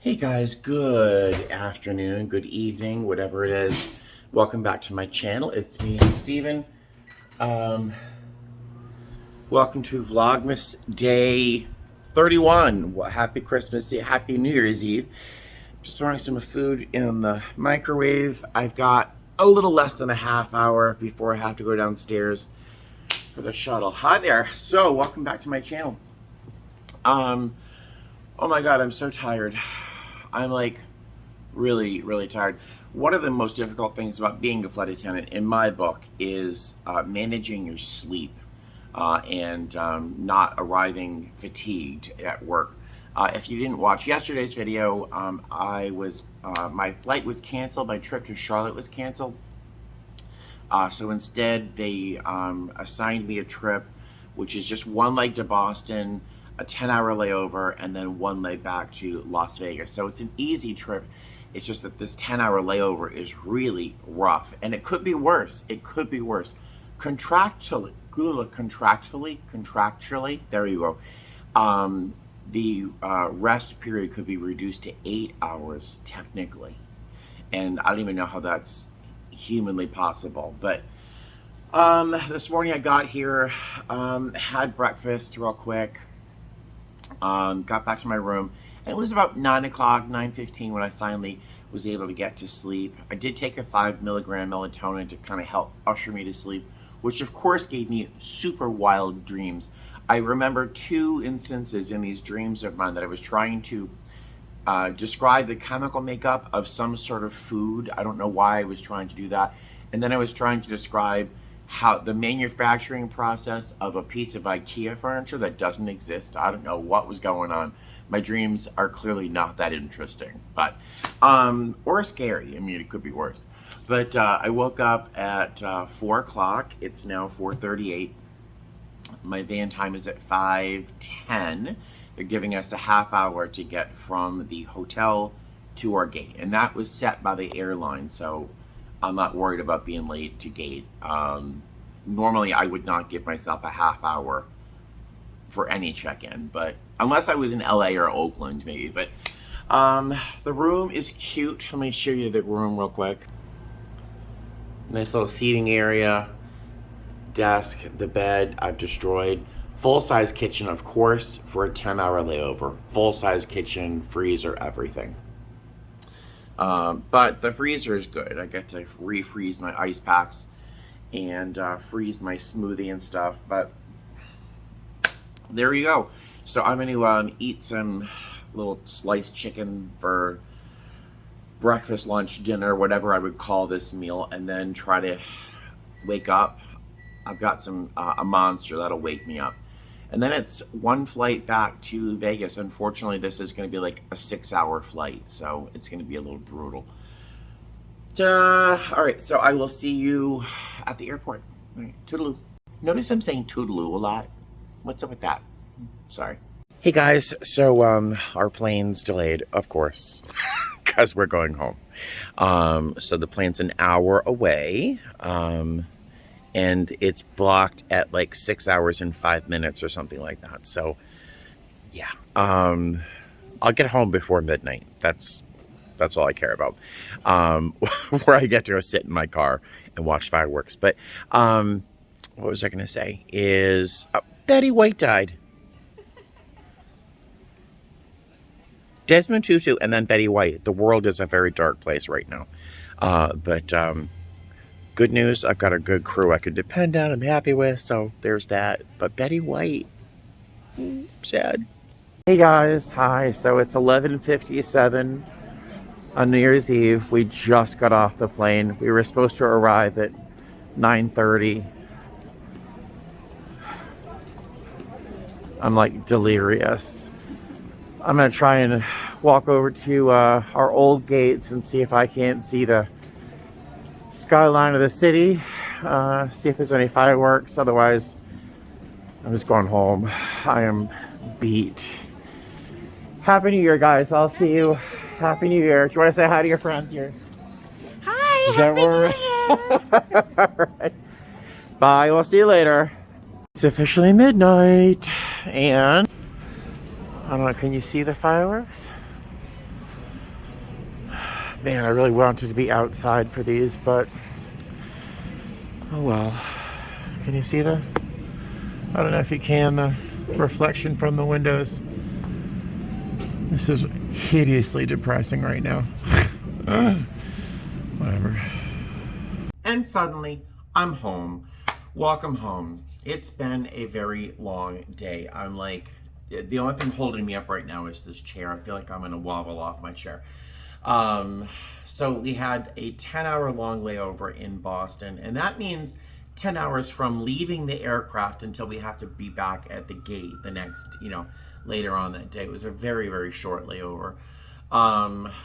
Hey guys, good afternoon, good evening, whatever it is. Welcome back to my channel. It's me, Steven. Um, Welcome to Vlogmas Day 31. Well, happy Christmas, happy New Year's Eve. Just throwing some food in the microwave. I've got a little less than a half hour before I have to go downstairs for the shuttle. Hi there. So, welcome back to my channel. Oh my God, I'm so tired. I'm like really, really tired. One of the most difficult things about being a flight attendant, in my book, is managing your sleep and not arriving fatigued at work. If you didn't watch yesterday's video, my flight was canceled. My trip to Charlotte was canceled. So instead, they assigned me a trip, which is just one leg to Boston, a 10-hour layover, and then one leg back to Las Vegas. So it's an easy trip. It's just that this 10-hour layover is really rough, and it could be worse. It could be worse. Contractually, there you go. The rest period could be reduced to 8 hours technically, and I don't even know how that's humanly possible. But this morning I got here, had breakfast real quick. Got back to my room, and it was about 9 o'clock, 9:15 when I finally was able to get to sleep. I did take a 5 milligram melatonin to kind of help usher me to sleep, which of course gave me super wild dreams. I remember two instances in these dreams of mine that I was trying to describe the chemical makeup of some sort of food. I don't know why I was trying to do that. And then I was trying to describe how the manufacturing process of a piece of IKEA furniture that doesn't exist. I don't know what was going on. My dreams are clearly not that interesting, but or scary. I mean, it could be worse. But I woke up at 4 o'clock. It's now 4:38. My van time is at 5:10. They're giving us a half hour to get from the hotel to our gate, and that was set by the airline, so I'm not worried about being late to gate. Normally I would not give myself a half hour for any check-in, but unless I was in LA or Oakland maybe. But the room is cute. Let me show you the room real quick. Nice little seating area, desk, the bed I've destroyed. Full-size kitchen, of course, for a 10-hour layover. Full-size kitchen, freezer, everything. But the freezer is good. I get to refreeze my ice packs and freeze my smoothie and stuff. But there you go. So I'm going to eat some little sliced chicken for breakfast, lunch, dinner, whatever I would call this meal, and then try to wake up. I've got a monster that'll wake me up. And then it's one flight back to Vegas. Unfortunately, this is going to be like a 6-hour flight, so it's going to be a little brutal. All right, so I will see you at the airport. All right, toodaloo. Notice I'm saying toodaloo a lot. What's up with that? Sorry. Hey guys, so our plane's delayed, of course, because we're going home. So the plane's an hour away. And it's blocked at like 6 hours and 5 minutes or something like that. So yeah, I'll get home before midnight. That's all I care about. Where I get to go sit in my car and watch fireworks. But what was I going to say is Betty White died. Desmond Tutu and then Betty White. The world is a very dark place right now. But good news, I've got a good crew I can depend on, I'm happy with, so there's that. But Betty White, sad. Hey guys, hi. So it's 11:57 on New Year's Eve. We just got off the plane. We were supposed to arrive at 9:30. I'm like delirious. I'm gonna try and walk over to our old gates and see if I can't see the skyline of the city, see if there's any fireworks. Otherwise, I'm just going home. I am beat. Happy New Year, guys. I'll see you. Happy New Year. Do you want to say hi to your friends here? Hi, Happy New Year. All right. Bye. We'll see you later. It's officially midnight, and I don't know. Can you see the fireworks? Man, I really wanted to be outside for these, but oh well. Can you see the? I don't know if you can, the reflection from the windows. This is hideously depressing right now. Whatever. And suddenly, I'm home. Welcome home. It's been a very long day. I'm like, the only thing holding me up right now is this chair. I feel like I'm going to wobble off my chair. So we had a 10-hour long layover in Boston, and that means 10 hours from leaving the aircraft until we have to be back at the gate the next, later on that day. It was a very, very short layover.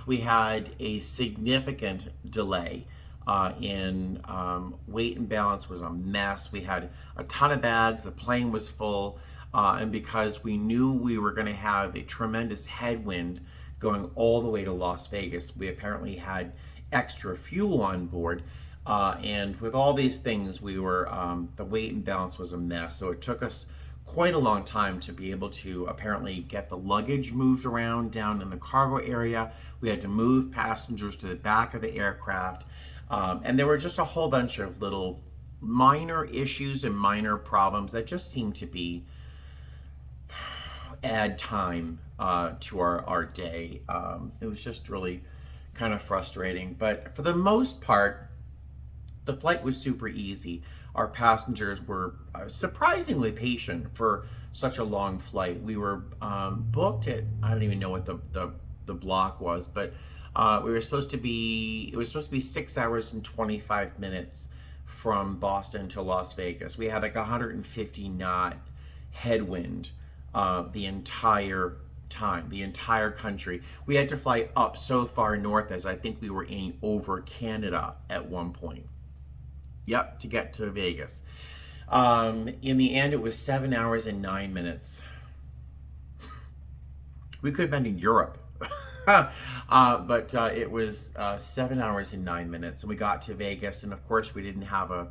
We had a significant delay in weight and balance was a mess. We had a ton of bags. The plane was full. And because we knew we were going to have a tremendous headwind going all the way to Las Vegas, we apparently had extra fuel on board. And with all these things, we were, the weight and balance was a mess. So it took us quite a long time to be able to apparently get the luggage moved around down in the cargo area. We had to move passengers to the back of the aircraft. And there were just a whole bunch of little minor issues and minor problems that just seemed to be add time to our day. It was just really kind of frustrating. But for the most part, the flight was super easy. Our passengers were surprisingly patient for such a long flight. We were booked at, I don't even know what the block was, but it was supposed to be 6 hours and 25 minutes from Boston to Las Vegas. We had like 150 knot headwind the entire time, the entire country. We had to fly up so far north as I think we were over Canada at one point. Yep, to get to Vegas. In the end, it was 7 hours and 9 minutes. We could have been in Europe. But it was 7 hours and 9 minutes. And we got to Vegas, and of course we didn't have a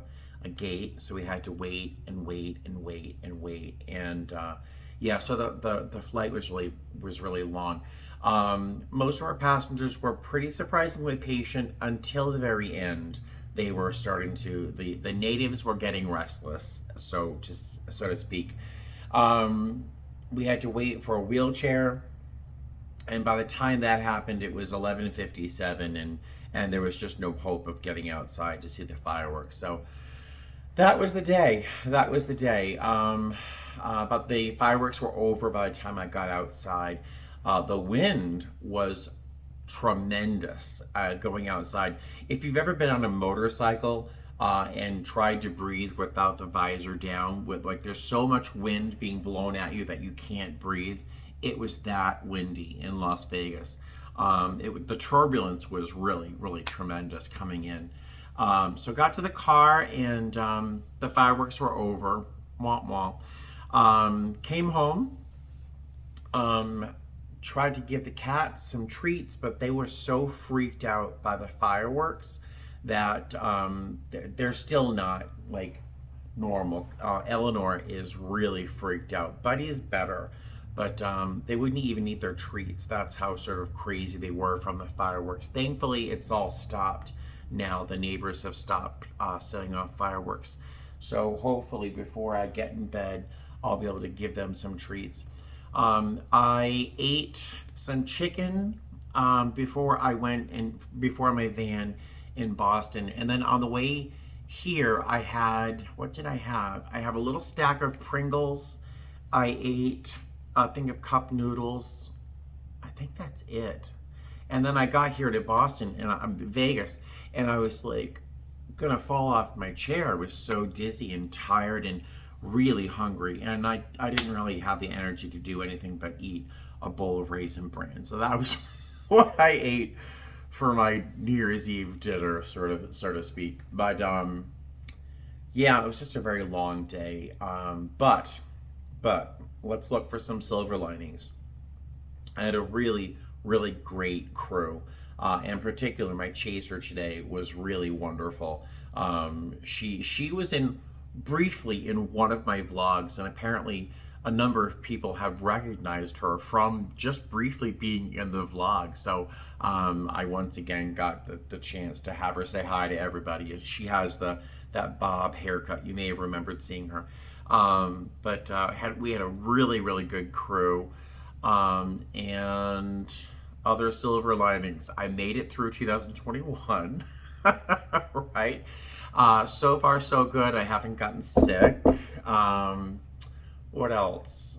gate, so we had to wait and wait and wait and wait. And yeah, so the flight was really long. Most of our passengers were pretty surprisingly patient until the very end. They were starting to, the natives were getting restless, so to speak. We had to wait for a wheelchair, and by the time that happened, it was 11:57, and there was just no hope of getting outside to see the fireworks. So that was the day. But the fireworks were over by the time I got outside. The wind was tremendous going outside. If you've ever been on a motorcycle and tried to breathe without the visor down, with like there's so much wind being blown at you that you can't breathe, it was that windy in Las Vegas. The turbulence was really tremendous coming in. So got to the car, and the fireworks were over. Womp womp. Came home. Tried to give the cats some treats, but they were so freaked out by the fireworks that they're still not like normal. Eleanor is really freaked out. Buddy's better, but they wouldn't even eat their treats. That's how sort of crazy they were from the fireworks. Thankfully, it's all stopped now. The neighbors have stopped setting off fireworks. So hopefully before I get in bed, I'll be able to give them some treats. I ate some chicken before my van in Boston, and then on the way here I had, what did I have? I have a little stack of Pringles. I ate a thing of cup noodles. I think that's it. And then I got here to Boston and Vegas, and I was like gonna fall off my chair. I was so dizzy and tired and really hungry, and I didn't really have the energy to do anything but eat a bowl of Raisin Bran. So that was what I ate for my New Year's Eve dinner, so to speak. But yeah, it was just a very long day. But let's look for some silver linings. I had a really great crew. In particular, my chaser today was really wonderful. She was briefly in one of my vlogs, and apparently a number of people have recognized her from just briefly being in the vlog. So I once again got the chance to have her say hi to everybody. She has that bob haircut. You may have remembered seeing her. But we had a really, really good crew. And other silver linings. I made it through 2021, right? So far, so good. I haven't gotten sick. What else?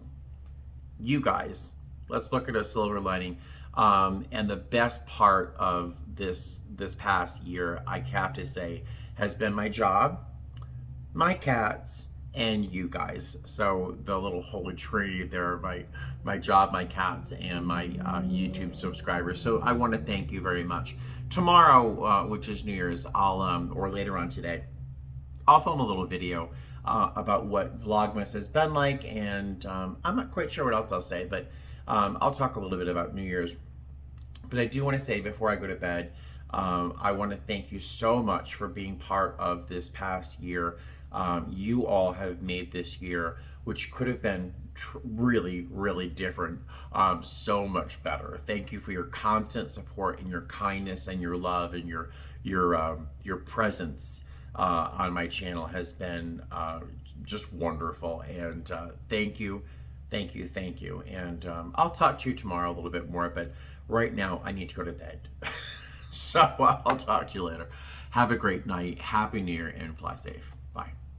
You guys, let's look at a silver lining. And the best part of this past year, I have to say, has been my job, my cats, and you guys. So the little holy trinity there, my job, my cats, and my YouTube subscribers. So I want to thank you very much. Tomorrow, which is New Year's, or later on today, I'll film a little video about what Vlogmas has been like, and I'm not quite sure what else I'll say, but I'll talk a little bit about New Year's. But I do want to say before I go to bed, I want to thank you so much for being part of this past year. You all have made this year, which could have been really, really different, so much better. Thank you for your constant support and your kindness and your love and your presence on my channel has been just wonderful. And thank you, thank you, thank you. And I'll talk to you tomorrow a little bit more, but right now I need to go to bed. So I'll talk to you later. Have a great night. Happy New Year and fly safe.